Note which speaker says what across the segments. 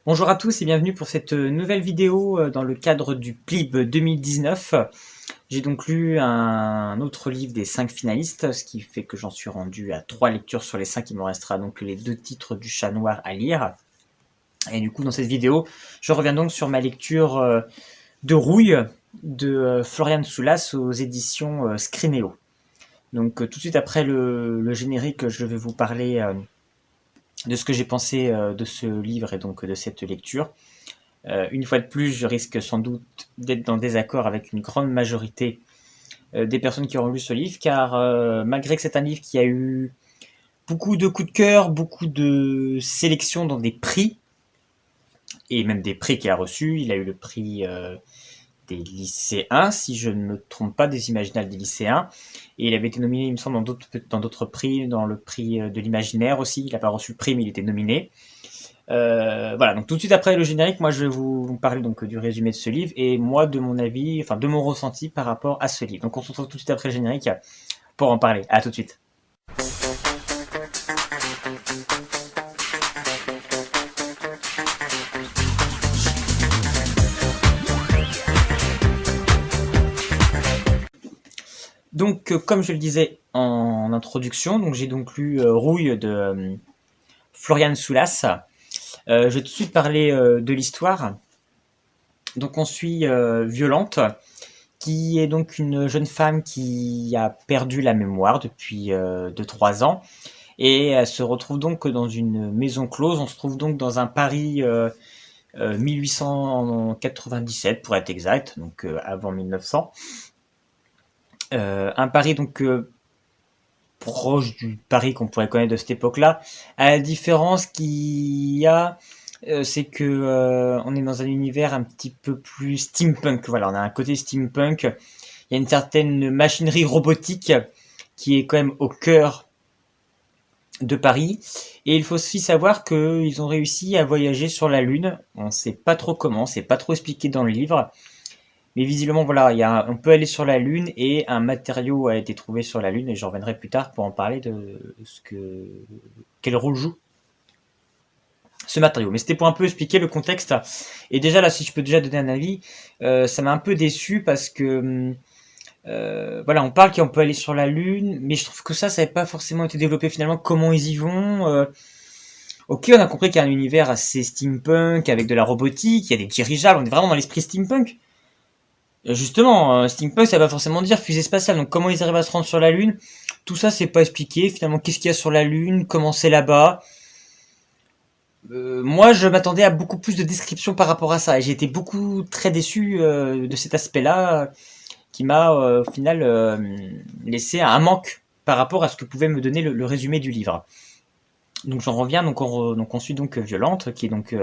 Speaker 1: Bonjour à tous et bienvenue pour cette nouvelle vidéo dans le cadre du PLIB 2019. J'ai donc lu un autre livre des 5 finalistes, ce qui fait que j'en suis rendu à 3 lectures sur les 5. Il me restera donc les 2 titres du Chat Noir à lire. Et du coup, dans cette vidéo, je reviens donc sur ma lecture de Rouille de Florian Soulas aux éditions Scrinéo. Donc tout de suite après le générique, je vais vous parler de ce que j'ai pensé de ce livre et donc de cette lecture. Une fois de plus, je risque sans doute d'être en désaccord avec une grande majorité des personnes qui auront lu ce livre, car malgré que c'est un livre qui a eu beaucoup de coups de cœur, beaucoup de sélections dans des prix, et même des prix qu'il a reçus, il a eu le prix des lycéens, si je ne me trompe pas, des imaginales des lycéens, et il avait été nominé, il me semble, dans d'autres prix, dans le prix de l'imaginaire aussi, il n'a pas reçu le prix, mais il était nominé. Voilà, donc tout de suite après le générique, moi je vais vous parler donc du résumé de ce livre et moi de mon avis, enfin de mon ressenti par rapport à ce livre. Donc on se retrouve tout de suite après le générique pour en parler. À tout de suite. Donc comme je le disais en introduction, donc j'ai donc lu Rouille de Florian Soulas. Je vais tout de suite parler de l'histoire. Donc on suit Violente, qui est donc une jeune femme qui a perdu la mémoire depuis 2-3 ans. Et elle se retrouve donc dans une maison close. On se trouve donc dans un Paris 1897 pour être exact, donc avant 1900. Un Paris donc proche du Paris qu'on pourrait connaître de cette époque-là. À la différence qu'il y a, c'est que on est dans un univers un petit peu plus steampunk. Voilà, on a un côté steampunk. Il y a une certaine machinerie robotique qui est quand même au cœur de Paris. Et il faut aussi savoir qu'ils ont réussi à voyager sur la Lune. On ne sait pas trop comment, c'est pas trop expliqué dans le livre. Mais visiblement, voilà, on peut aller sur la Lune et un matériau a été trouvé sur la Lune et j'en reviendrai plus tard pour en parler de quel rôle joue ce matériau. Mais c'était pour un peu expliquer le contexte. Et déjà là, si je peux déjà donner un avis, ça m'a un peu déçu parce que voilà, on parle qu'on peut aller sur la Lune, mais je trouve que ça n'avait pas forcément été développé finalement. Comment ils y vont Ok, on a compris qu'il y a un univers assez steampunk avec de la robotique, il y a des dirigeables, on est vraiment dans l'esprit steampunk. Justement, steampunk, ça va pas forcément dire fusée spatiale. Donc comment ils arrivent à se rendre sur la Lune, tout ça c'est pas expliqué. Finalement, qu'est-ce qu'il y a sur la Lune, comment c'est là-bas. Moi, je m'attendais à beaucoup plus de descriptions par rapport à ça, et j'ai été beaucoup très déçu de cet aspect-là qui m'a au final laissé un manque par rapport à ce que pouvait me donner le résumé du livre. Donc j'en reviens, donc on suit donc Violente, qui est donc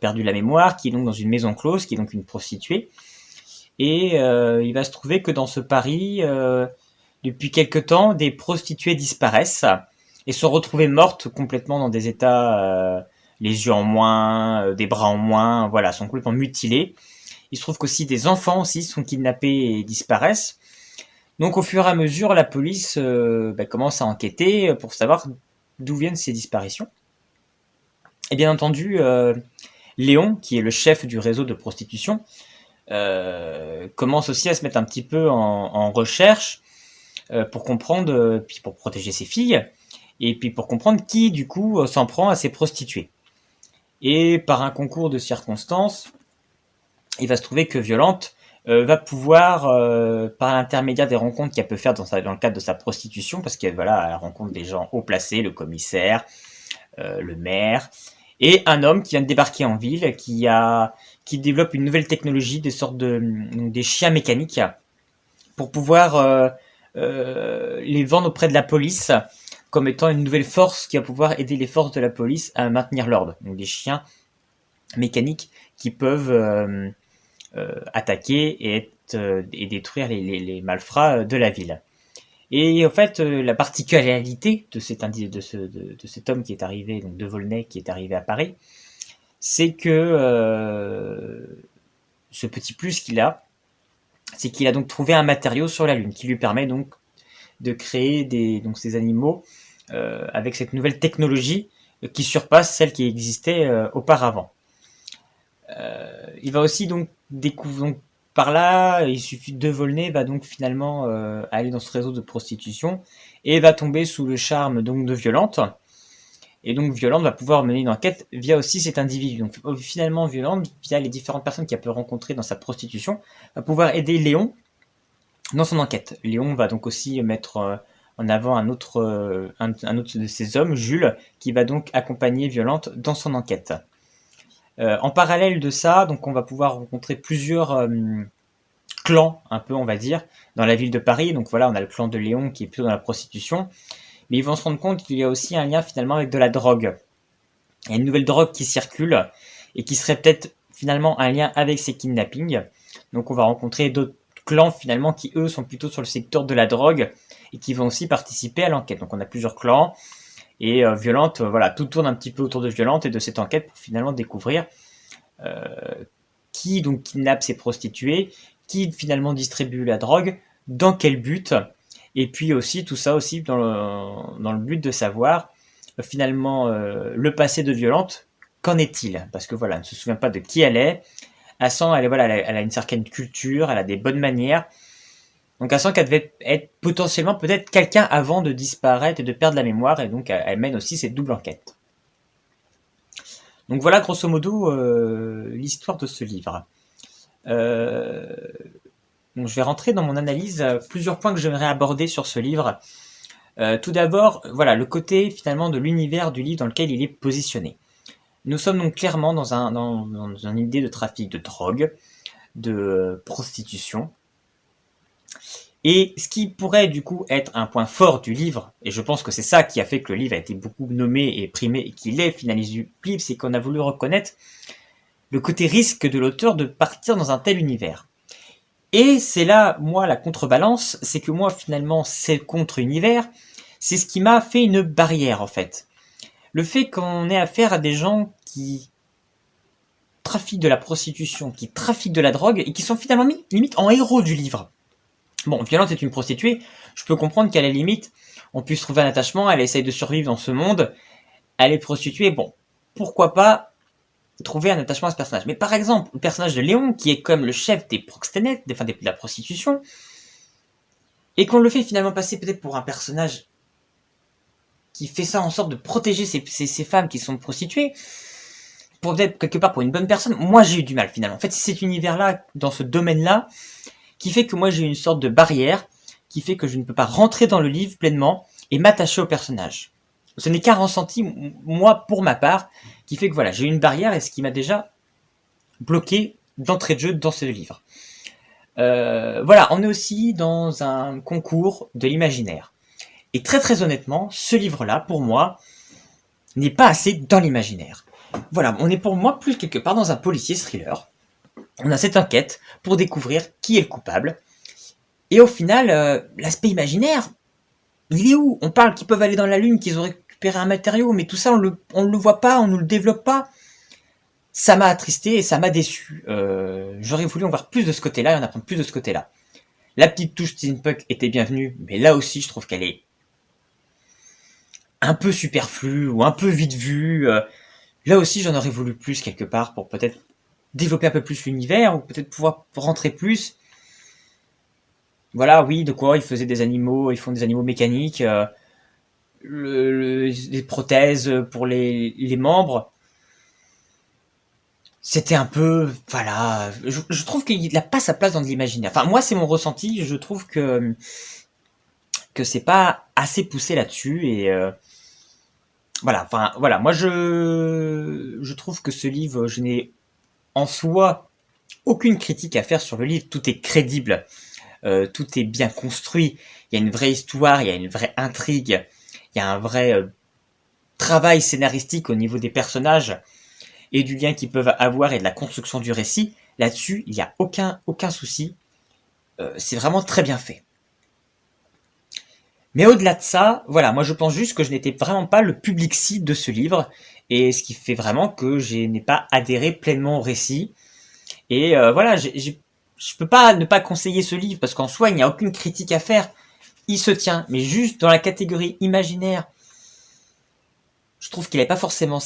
Speaker 1: perdu la mémoire, qui est donc dans une maison close, qui est donc une prostituée. Et il va se trouver que dans ce Paris, depuis quelque temps, des prostituées disparaissent et sont retrouvées mortes complètement dans des états, les yeux en moins, des bras en moins, voilà, sont complètement mutilées. Il se trouve qu'aussi des enfants aussi sont kidnappés et disparaissent. Donc au fur et à mesure, la police commence à enquêter pour savoir d'où viennent ces disparitions. Et bien entendu, Léon, qui est le chef du réseau de prostitution, commence aussi à se mettre un petit peu en recherche pour comprendre, puis pour protéger ses filles, et puis pour comprendre qui du coup s'en prend à ces prostituées. Et par un concours de circonstances, il va se trouver que Violente va pouvoir, par l'intermédiaire des rencontres qu'elle peut faire dans le cadre de sa prostitution, parce qu'elle voilà, elle rencontre des gens haut placés, le commissaire, le maire, et un homme qui vient de débarquer en ville, qui développe une nouvelle technologie, des sortes des chiens mécaniques, pour pouvoir les vendre auprès de la police, comme étant une nouvelle force qui va pouvoir aider les forces de la police à maintenir l'ordre. Donc des chiens mécaniques qui peuvent attaquer et détruire les malfrats de la ville. Et en fait, la particularité de cet homme qui est arrivé, donc de Volney, qui est arrivé à Paris, c'est que ce petit plus qu'il a, c'est qu'il a donc trouvé un matériau sur la Lune qui lui permet donc de créer ces animaux avec cette nouvelle technologie qui surpasse celle qui existait auparavant. Il va aussi donc découvrir, donc par là, il suffit de Volney va donc finalement aller dans ce réseau de prostitution et va tomber sous le charme donc de Violante. Et donc Violante va pouvoir mener une enquête via aussi cet individu. Donc finalement Violante, via les différentes personnes qu'elle peut rencontrer dans sa prostitution, va pouvoir aider Léon dans son enquête. Léon va donc aussi mettre en avant un autre de ses hommes, Jules, qui va donc accompagner Violante dans son enquête. En parallèle de ça, donc on va pouvoir rencontrer plusieurs clans, un peu on va dire, dans la ville de Paris. Donc voilà, on a le clan de Léon qui est plutôt dans la prostitution, mais ils vont se rendre compte qu'il y a aussi un lien finalement avec de la drogue. Il y a une nouvelle drogue qui circule et qui serait peut-être finalement un lien avec ces kidnappings. Donc on va rencontrer d'autres clans finalement qui eux sont plutôt sur le secteur de la drogue et qui vont aussi participer à l'enquête. Donc on a plusieurs clans et Violante, voilà, tout tourne un petit peu autour de Violante et de cette enquête pour finalement découvrir qui donc kidnappe ces prostituées, qui finalement distribue la drogue, dans quel but, et puis aussi tout ça aussi dans le but de savoir finalement le passé de Violante, qu'en est-il? Parce que voilà, elle ne se souvient pas de qui elle est, elle sent, elle a une certaine culture, elle a des bonnes manières, donc elle sent qu'elle devait être potentiellement peut-être quelqu'un avant de disparaître et de perdre la mémoire, et donc elle mène aussi cette double enquête. Donc voilà grosso modo l'histoire de ce livre. Donc je vais rentrer dans mon analyse, plusieurs points que j'aimerais aborder sur ce livre. Tout d'abord, voilà, le côté finalement de l'univers du livre dans lequel il est positionné. Nous sommes donc clairement dans une idée de trafic de drogue, de prostitution. Et ce qui pourrait du coup être un point fort du livre, et je pense que c'est ça qui a fait que le livre a été beaucoup nommé et primé et qu'il est finalisé du livre, c'est qu'on a voulu reconnaître le côté risque de l'auteur de partir dans un tel univers. Et c'est là, moi, la contrebalance, c'est que moi, finalement, c'est contre-univers, c'est ce qui m'a fait une barrière, en fait. Le fait qu'on ait affaire à des gens qui trafiquent de la prostitution, qui trafiquent de la drogue, et qui sont finalement mis, limite, en héros du livre. Bon, Violante est une prostituée, je peux comprendre qu'à la limite, on puisse trouver un attachement, elle essaye de survivre dans ce monde, elle est prostituée, bon, pourquoi pas trouver un attachement à ce personnage. Mais par exemple, le personnage de Léon, qui est comme le chef des proxénètes, de la prostitution, et qu'on le fait finalement passer peut-être pour un personnage qui fait ça en sorte de protéger ces femmes qui sont prostituées, pour peut-être quelque part pour une bonne personne, moi j'ai eu du mal finalement. En fait, c'est cet univers-là, dans ce domaine-là, qui fait que moi j'ai une sorte de barrière, qui fait que je ne peux pas rentrer dans le livre pleinement et m'attacher au personnage. Ce n'est qu'un ressenti, moi, pour ma part, qui fait que voilà, j'ai une barrière et ce qui m'a déjà bloqué d'entrée de jeu dans ce livre. Voilà, on est aussi dans un concours de l'imaginaire. Et très très honnêtement, ce livre-là, pour moi, n'est pas assez dans l'imaginaire. Voilà, on est pour moi plus quelque part dans un policier thriller. On a cette enquête pour découvrir qui est le coupable. Et au final, l'aspect imaginaire, il est où? On parle qu'ils peuvent aller dans la Lune, qu'ils ont récupéré un matériau, mais tout ça, on le voit pas, on ne le développe pas. Ça m'a attristé et ça m'a déçu. J'aurais voulu en voir plus de ce côté-là et en apprendre plus de ce côté-là. La petite touche steampunk était bienvenue, mais là aussi, je trouve qu'elle est un peu superflue ou un peu vite vue. Là aussi, j'en aurais voulu plus quelque part pour peut-être développer un peu plus l'univers ou peut-être pouvoir rentrer plus. Voilà, oui, de quoi ils faisaient des animaux, ils font des animaux mécaniques, des prothèses pour les membres. C'était un peu, voilà, je trouve qu'il n'a pas sa place dans de l'imaginaire. Enfin, moi, c'est mon ressenti, je trouve que c'est pas assez poussé là-dessus et voilà, enfin, voilà, moi je trouve que ce livre, je n'ai en soi aucune critique à faire sur le livre, tout est crédible. Tout est bien construit, il y a une vraie histoire, il y a une vraie intrigue, il y a un vrai travail scénaristique au niveau des personnages et du lien qu'ils peuvent avoir et de la construction du récit. Là-dessus, il n'y a aucun souci. C'est vraiment très bien fait. Mais au-delà de ça, voilà, moi je pense juste que je n'étais vraiment pas le public cible de ce livre, et ce qui fait vraiment que je n'ai pas adhéré pleinement au récit. Et voilà, je peux pas ne pas conseiller ce livre parce qu'en soi il n'y a aucune critique à faire, il se tient, mais juste dans la catégorie imaginaire, je trouve qu'il n'avait pas forcément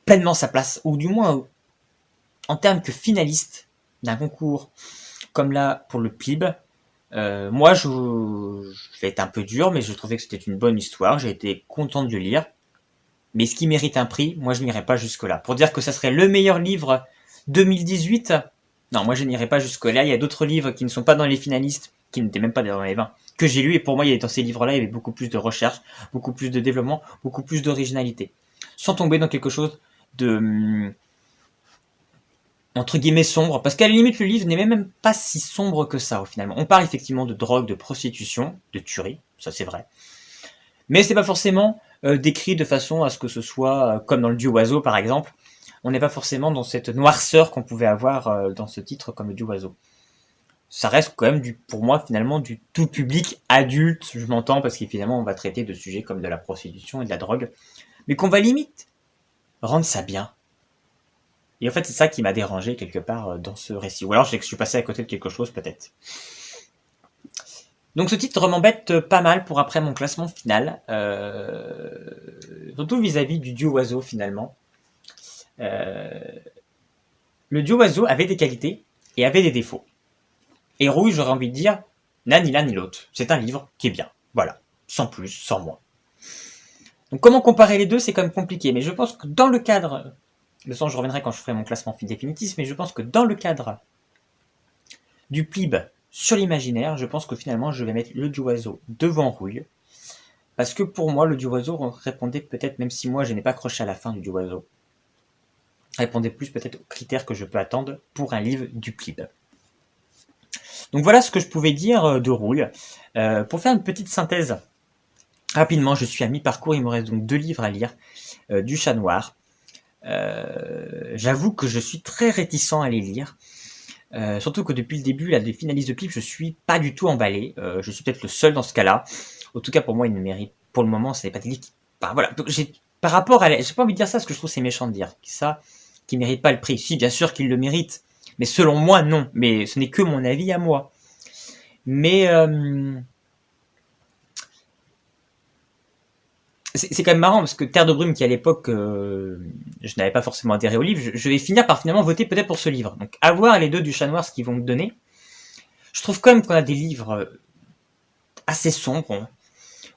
Speaker 1: pleinement sa place, ou du moins en termes que finaliste d'un concours comme là pour le PLIB, moi je vais être un peu dur, mais je trouvais que c'était une bonne histoire, j'ai été content de le lire. Mais ce qui mérite un prix, moi je n'irai pas jusque-là. Pour dire que ça serait le meilleur livre 2018, non, moi je n'irai pas jusque-là. Il y a d'autres livres qui ne sont pas dans les finalistes, qui n'étaient même pas dans les 20, que j'ai lus, et pour moi, dans ces livres-là, il y avait beaucoup plus de recherche, beaucoup plus de développement, beaucoup plus d'originalité. Sans tomber dans quelque chose de, entre guillemets, sombre, parce qu'à la limite, le livre n'est même pas si sombre que ça, finalement. On parle effectivement de drogue, de prostitution, de tuerie, ça c'est vrai. Mais c'est pas forcément décrit de façon à ce que ce soit, comme dans le Dieu oiseau par exemple, on n'est pas forcément dans cette noirceur qu'on pouvait avoir dans ce titre comme le Dieu oiseau. Ça reste quand même pour moi finalement du tout public adulte, je m'entends, parce qu'évidemment on va traiter de sujets comme de la prostitution et de la drogue, mais qu'on va limite rendre ça bien. Et en fait c'est ça qui m'a dérangé quelque part dans ce récit. Ou alors je suis passé à côté de quelque chose peut-être. Donc ce titre m'embête pas mal pour après mon classement final, surtout vis-à-vis du Dieu oiseau finalement. Le Dieu oiseau avait des qualités et avait des défauts. Et Rouille, j'aurais envie de dire, n'a ni l'un ni l'autre. C'est un livre qui est bien, voilà, sans plus, sans moins. Donc comment comparer les deux, c'est quand même compliqué, mais je pense que dans le cadre, de toute façon je reviendrai quand je ferai mon classement définitif, mais je pense que dans le cadre du PLIB sur l'imaginaire, je pense que finalement je vais mettre le Dieu oiseau devant Rouille, parce que pour moi le Dieu oiseau répondait peut-être, même si moi je n'ai pas accroché à la fin du Dieu oiseau, répondait plus peut-être aux critères que je peux attendre pour un livre du PLIB. Donc voilà ce que je pouvais dire de Rouille. Pour faire une petite synthèse, rapidement, je suis à mi-parcours, il me reste donc 2 livres à lire, du Chat Noir. J'avoue que je suis très réticent à les lire, surtout que depuis le début, là, des finalistes de PLIB, je suis pas du tout emballé. Je suis peut-être le seul dans ce cas-là. En tout cas, pour moi, il ne mérite, pour le moment, ce n'est pas des livres qui... Enfin, voilà, par rapport à... J'ai pas envie de dire ça, parce que je trouve que c'est méchant de dire ça, qui mérite pas le prix. Si, bien sûr qu'il le mérite, mais selon moi, non. Mais ce n'est que mon avis à moi. Mais c'est quand même marrant, parce que Terre de Brume, qui à l'époque, je n'avais pas forcément adhéré au livre, je vais finir par finalement voter peut-être pour ce livre. Donc, à voir les deux du Chat Noir, ce qu'ils vont me donner. Je trouve quand même qu'on a des livres assez sombres.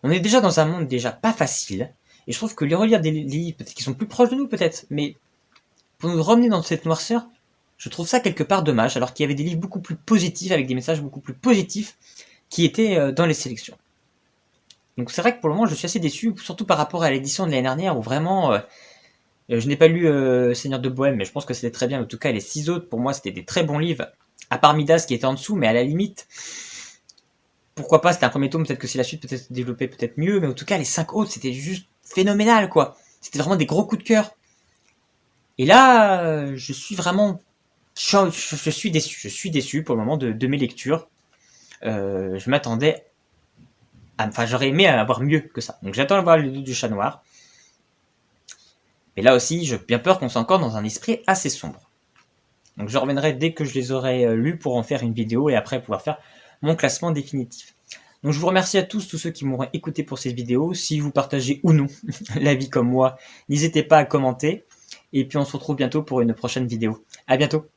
Speaker 1: On est déjà dans un monde déjà pas facile. Et je trouve que les relire des livres, peut-être qui sont plus proches de nous, peut-être, mais pour nous ramener dans cette noirceur, je trouve ça quelque part dommage, alors qu'il y avait des livres beaucoup plus positifs, avec des messages beaucoup plus positifs, qui étaient dans les sélections. Donc c'est vrai que pour le moment, je suis assez déçu, surtout par rapport à l'édition de l'année dernière, où vraiment, je n'ai pas lu Seigneur de Bohème, mais je pense que c'était très bien. En tout cas, les 6 autres, pour moi, c'était des très bons livres, à part Midas qui était en dessous, mais à la limite, pourquoi pas, c'était un premier tome, peut-être que c'est la suite, peut-être développé, peut-être mieux, mais en tout cas, les 5 autres, c'était juste phénoménal, quoi. C'était vraiment des gros coups de cœur. Et là, je suis vraiment... Je suis déçu. Je suis déçu pour le moment de mes lectures. Je m'attendais... Enfin, j'aurais aimé avoir mieux que ça. Donc j'attends de voir le du Chat Noir. Mais là aussi, j'ai bien peur qu'on soit encore dans un esprit assez sombre. Donc je reviendrai dès que je les aurai lus pour en faire une vidéo et après pouvoir faire mon classement définitif. Donc je vous remercie à tous ceux qui m'auront écouté pour cette vidéo. Si vous partagez ou non l'avis comme moi, n'hésitez pas à commenter. Et puis on se retrouve bientôt pour une prochaine vidéo. À bientôt.